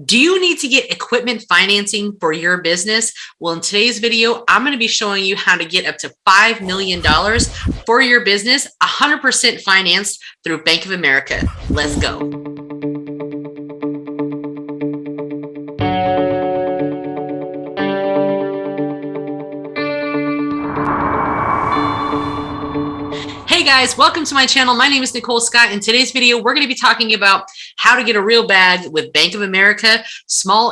Do you need to get equipment financing for your business? Well, in today's video, I'm going to be showing you how to get up to $5 million for your business, 100% financed through Bank of America. Let's go. Hey guys, welcome to my channel. My name is Nicole Scott. In today's video, we're going to be talking about how to get a real bag with Bank of America, small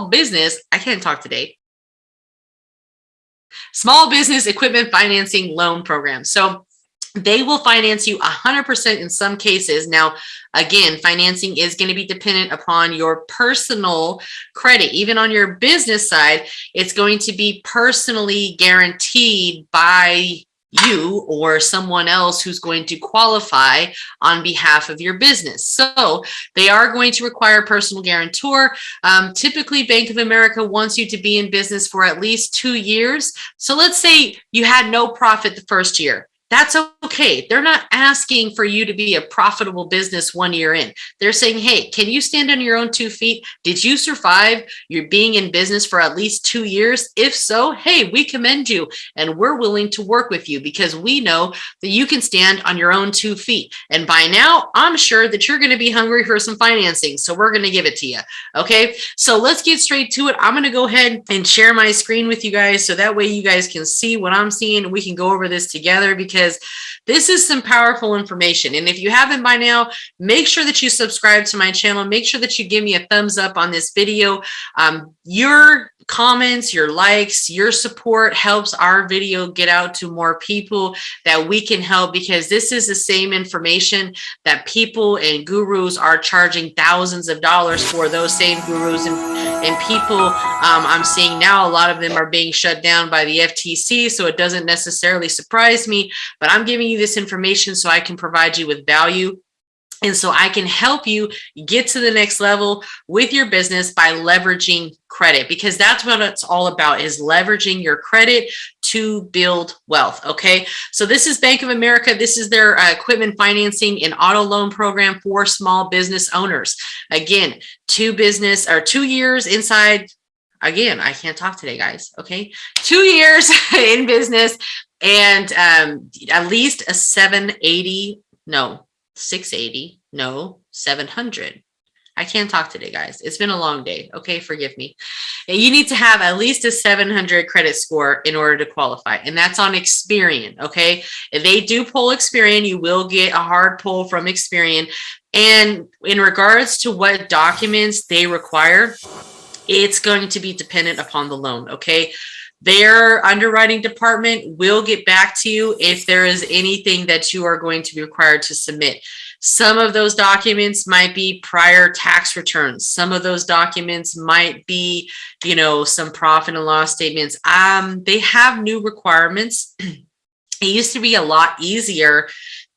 business. I can't talk today. Small business equipment financing loan program. So they will finance you 100% in some cases. Now, again, financing is going to be dependent upon your personal credit. Even on your business side, it's going to be personally guaranteed by you or someone else who's going to qualify on behalf of your business. So they are going to require a personal guarantor. Typically, Bank of America wants you to be in business for at least 2 years. So let's say you had no profit the first year. That's okay. They're not asking for you to be a profitable business 1 year in. They're saying, hey, can you stand on your own 2 feet? Did you survive your being in business for at least 2 years? If so, hey, we commend you and we're willing to work with you because we know that you can stand on your own 2 feet. And by now, I'm sure that you're going to be hungry for some financing. So we're going to give it to you. Okay, so let's get straight to it. I'm going to go ahead and share my screen with you guys so that way you guys can see what I'm seeing and we can go over this together because this is some powerful information. And if you haven't by now, make sure that you subscribe to my channel. Make sure that you give me a thumbs up on this video. Your comments, your likes, your support helps our video get out to more people that we can help, because this is the same information that people and gurus are charging thousands of dollars for. Those same gurus and people, I'm seeing now a lot of them are being shut down by the FTC, so it doesn't necessarily surprise me, but I'm giving you this information so I can provide you with value. And so I can help you get to the next level with your business by leveraging credit, because that's what it's all about, is leveraging your credit to build wealth. Okay. So this is Bank of America. This is their equipment financing and auto loan program for small business owners. Again, 2 years inside. Again, I can't talk today, guys. Okay. 2 years in business and at least a 680, no, 700. I can't talk today, guys. It's been a long day. Okay, forgive me. You need to have at least a 700 credit score in order to qualify, and that's on Experian. Okay, if they do pull Experian, you will get a hard pull from Experian. And in regards to what documents they require, it's going to be dependent upon the loan. Okay. Their underwriting department will get back to you if there is anything that you are going to be required to submit. Some of those documents might be prior tax returns. Some of those documents might be, some profit and loss statements. They have new requirements. It used to be a lot easier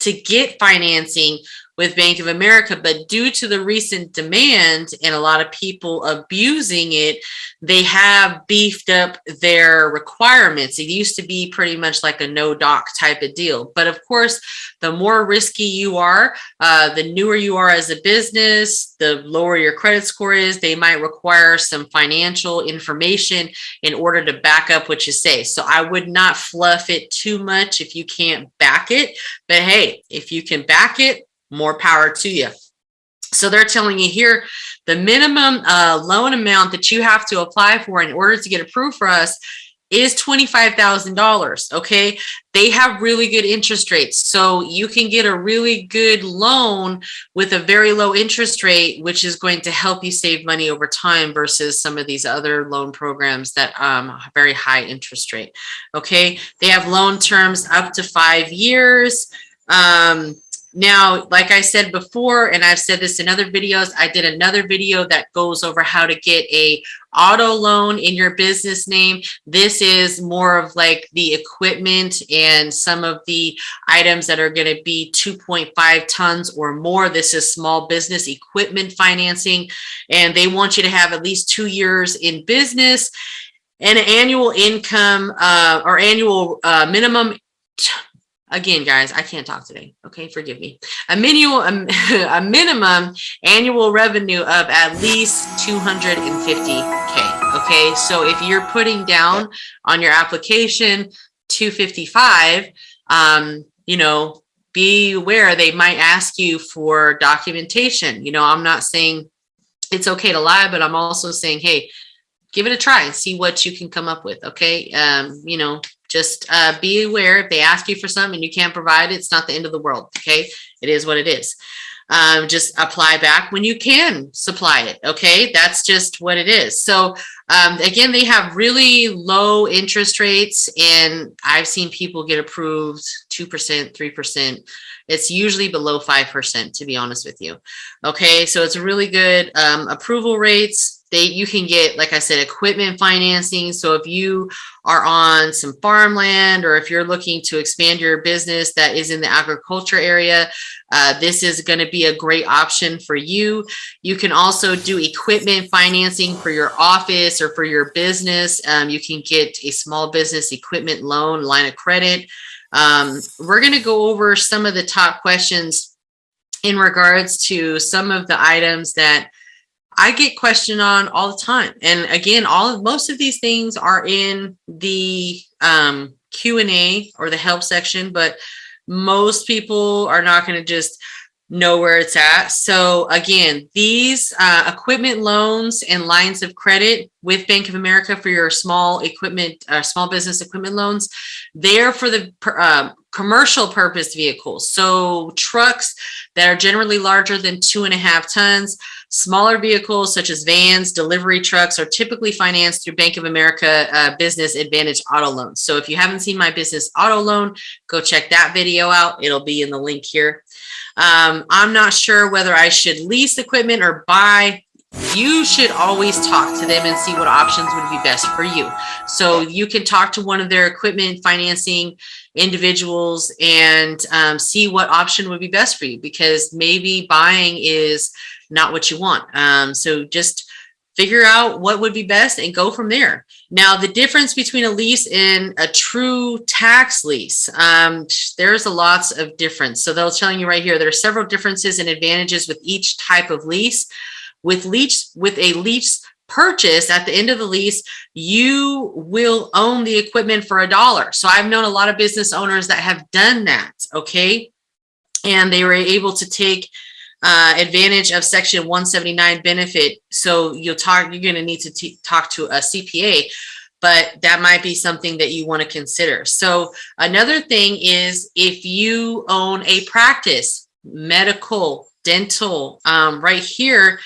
to get financing with Bank of America, but due to the recent demand and a lot of people abusing it, they have beefed up their requirements. It used to be pretty much like a no doc type of deal. But of course, the more risky you are, the newer you are as a business, the lower your credit score is, they might require some financial information in order to back up what you say. So I would not fluff it too much if you can't back it. But hey, if you can back it, more power to you. So they're telling you here, the minimum loan amount that you have to apply for in order to get approved for us is $25,000. Okay. They have really good interest rates. So you can get a really good loan with a very low interest rate, which is going to help you save money over time versus some of these other loan programs that have very high interest rate. Okay. They have loan terms up to 5 years. Now, like I said before, and I've said this in other videos, I did another video that goes over how to get a auto loan in your business name. This is more of like the equipment and some of the items that are going to be 2.5 tons or more. This is small business equipment financing, and they want you to have at least 2 years in business and an annual income or annual minimum Again, guys, I can't talk today. Okay, forgive me. A minimum annual revenue of at least 250K. Okay, so if you're putting down on your application 255, be aware they might ask you for documentation. I'm not saying it's okay to lie, but I'm also saying, hey, give it a try and see what you can come up with. Okay, just be aware if they ask you for something and you can't provide it, it's not the end of the world. Okay, it is what it is. Just apply back when you can supply it. Okay, that's just what it is. So again, they have really low interest rates, and I've seen people get approved 2%, 3%. It's usually below 5%, to be honest with you. Okay, so it's really good approval rates. You can get, like I said, equipment financing. So if you are on some farmland, or if you're looking to expand your business that is in the agriculture area, this is going to be a great option for you. You can also do equipment financing for your office or for your business. You can get a small business equipment loan, line of credit. We're going to go over some of the top questions in regards to some of the items that I get questioned on all the time. And again, most of these things are in the Q&A or the help section, but most people are not going to just know where it's at. So again, these equipment loans and lines of credit with Bank of America for your small business equipment loans, they're for the commercial purpose vehicles. So trucks that are generally larger than 2.5 tons. Smaller vehicles such as vans, delivery trucks are typically financed through Bank of America Business Advantage Auto Loans. So if you haven't seen my business auto loan, go check that video out. It'll be in the link here. I'm not sure whether I should lease equipment or buy. You should always talk to them and see what options would be best for you. So you can talk to one of their equipment financing individuals and see what option would be best for you, because maybe buying is not what you want. So just figure out what would be best and go from there. Now, the difference between a lease and a true tax lease, there's lots of difference. So they're telling you right here, there are several differences and advantages with each type of lease. With a lease purchase, at the end of the lease, you will own the equipment for $1. So I've known a lot of business owners that have done that. Okay, and they were able to take advantage of Section 179 benefit. So you're going to need to talk to a CPA, but that might be something that you want to consider. So another thing is, if you own a practice, medical, dental, right here,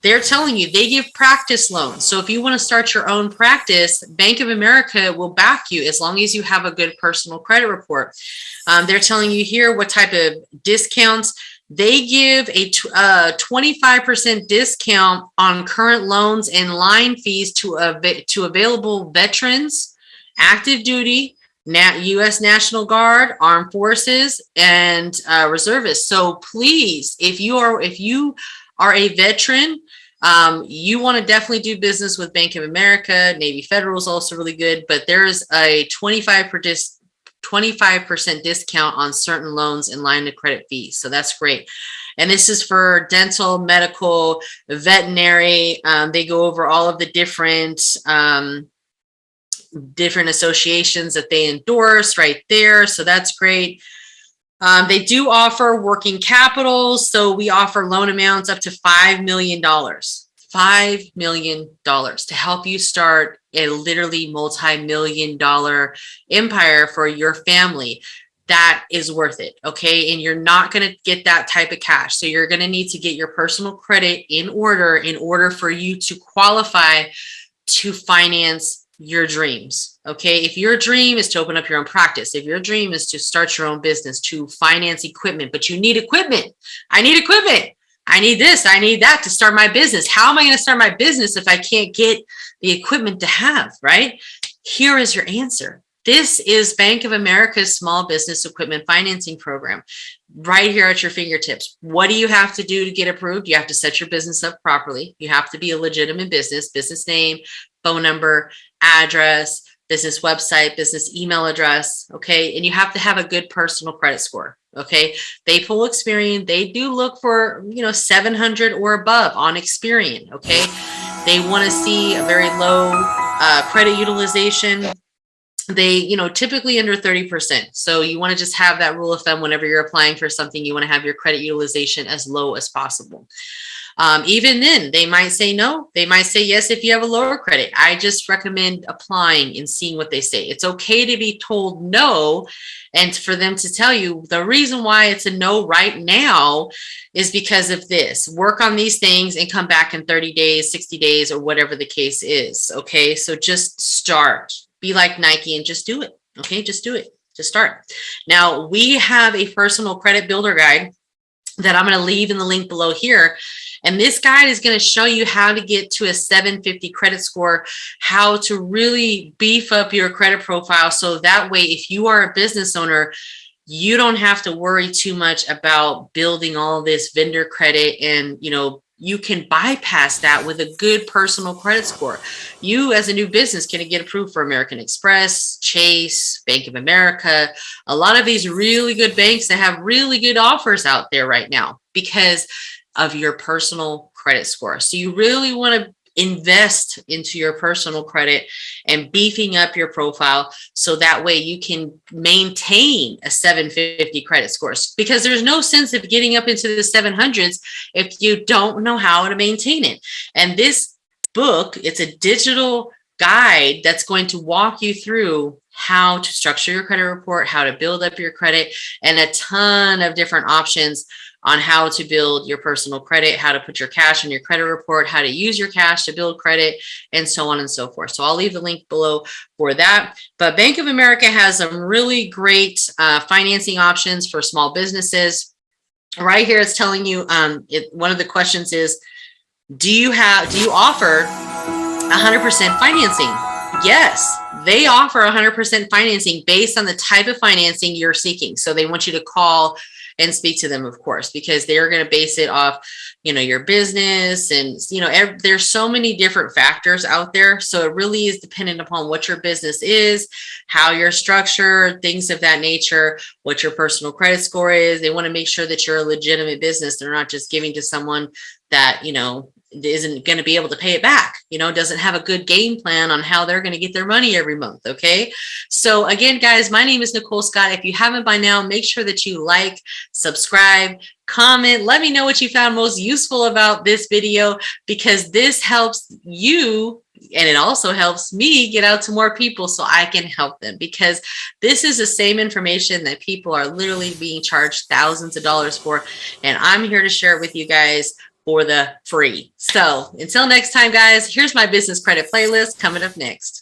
they're telling you they give practice loans. So if you want to start your own practice, Bank of America will back you as long as you have a good personal credit report. They're telling you here what type of discounts. They give a 25% discount on current loans and line fees to available veterans, active duty, U.S. National Guard, Armed Forces, and reservists. So please, if you are a veteran, you want to definitely do business with Bank of America. Navy Federal is also really good, but there is a 25% discount on certain loans and line of credit fees. So that's great. And this is for dental, medical, veterinary. They go over all of the different associations that they endorse right there. So that's great. They do offer working capital. So we offer loan amounts up to $5 million. $5 million to help you start a literally multi-million-dollar empire for your family. That is worth it. Okay. And you're not going to get that type of cash. So you're going to need to get your personal credit in order for you to qualify to finance your dreams. Okay. If your dream is to open up your own practice, if your dream is to start your own business, to finance equipment, but you need equipment. I need equipment. I need this, I need that to start my business. How am I going to start my business if I can't get the equipment to have, right? Here is your answer. This is Bank of America's Small Business Equipment Financing Program right here at your fingertips. What do you have to do to get approved? You have to set your business up properly. You have to be a legitimate business name, phone number, address, business website, business email address, okay? And you have to have a good personal credit score, okay? They pull Experian. They do look for, 700 or above on Experian, okay? They want to see a very low credit utilization. They, typically under 30%. So you want to just have that rule of thumb whenever you're applying for something, you want to have your credit utilization as low as possible. Even then, they might say no. They might say yes if you have a lower credit. I just recommend applying and seeing what they say. It's okay to be told no, and for them to tell you the reason why it's a no right now is because of this. Work on these things and come back in 30 days, 60 days, or whatever the case is. Okay, so just start. Be like Nike and just do it. Okay, just do it. Just start. Now, we have a personal credit builder guide that I'm going to leave in the link below here. And this guide is going to show you how to get to a 750 credit score, how to really beef up your credit profile. So that way, if you are a business owner, you don't have to worry too much about building all this vendor credit, and, you can bypass that with a good personal credit score. You, as a new business, can get approved for American Express, Chase, Bank of America, a lot of these really good banks that have really good offers out there right now because of your personal credit score. So you really want to invest into your personal credit and beefing up your profile so that way you can maintain a 750 credit score, because there's no sense of getting up into the 700s if you don't know how to maintain it. And this book, it's a digital guide that's going to walk you through how to structure your credit report, how to build up your credit, and a ton of different options on how to build your personal credit, how to put your cash in your credit report, how to use your cash to build credit, and so on and so forth. So I'll leave the link below for that. But Bank of America has some really great financing options for small businesses. Right here, it's telling you, one of the questions is, do you offer 100% financing? Yes, they offer 100% financing based on the type of financing you're seeking. So they want you to call and speak to them, of course, because they're going to base it off, your business. And, there's so many different factors out there. So it really is dependent upon what your business is, how you're structured, things of that nature, what your personal credit score is. They want to make sure that you're a legitimate business. They're not just giving to someone that, isn't going to be able to pay it back, doesn't have a good game plan on how they're going to get their money every month. Okay. So again, guys, my name is Nicole Scott. If you haven't by now, make sure that you like, subscribe, comment, let me know what you found most useful about this video, because this helps you and it also helps me get out to more people so I can help them, because this is the same information that people are literally being charged thousands of dollars for. And I'm here to share it with you guys for the free. So until next time, guys, here's my business credit playlist coming up next.